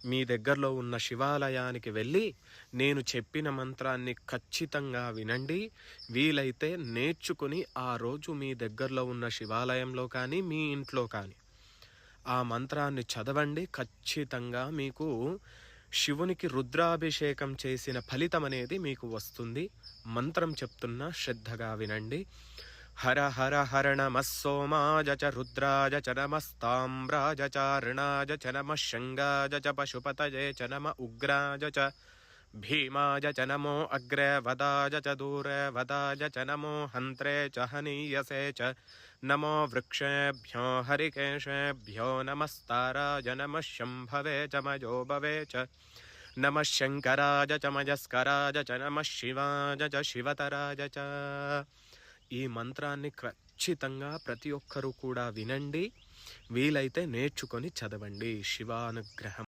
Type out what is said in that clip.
మీ దగ్గరలో ఉన్న శివాలయానికి వెళ్ళి నేను చెప్పిన మంత్రాన్ని ఖచ్చితంగా వినండి. వీలైతే నేర్చుకుని ఆ రోజు మీ దగ్గరలో ఉన్న శివాలయంలో కానీ మీ ఇంట్లో కానీ ఆ మంత్రాన్ని చదవండి. ఖచ్చితంగా మీకు శివునికి రుద్రాభిషేకం చేసిన ఫలితం అనేది మీకు వస్తుంది. మంత్రం చెప్తున్నా శ్రద్ధగా వినండి. హర హర హర నమః సోమాయ చ రుద్రాయ చ నమస్తామ్రాయ చ రుణాయ చ నమః శంగాయ చ పశుపతయే చ నమ ఉగ్రాయ చ భీమాయ చ నమో అగ్రే వదాయ చ దూరే వదాయ చ నమో హంత్రే చ హనీయసే చ నమో వృక్షేభ్యో హరికేశేభ్యో నమస్తారాయ నమః శంభవే చ మయోభవే చ నమః శంకరాయ చ మయస్కరాయ చ నమః శివాయ చ శివతరాయ చ. ఈ మంత్రాన్ని ఖచ్చితంగా ప్రతి ఒక్కరూ కూడా వినండి. వీలైతే నేర్చుకొని చదవండి. శివానుగ్రహం.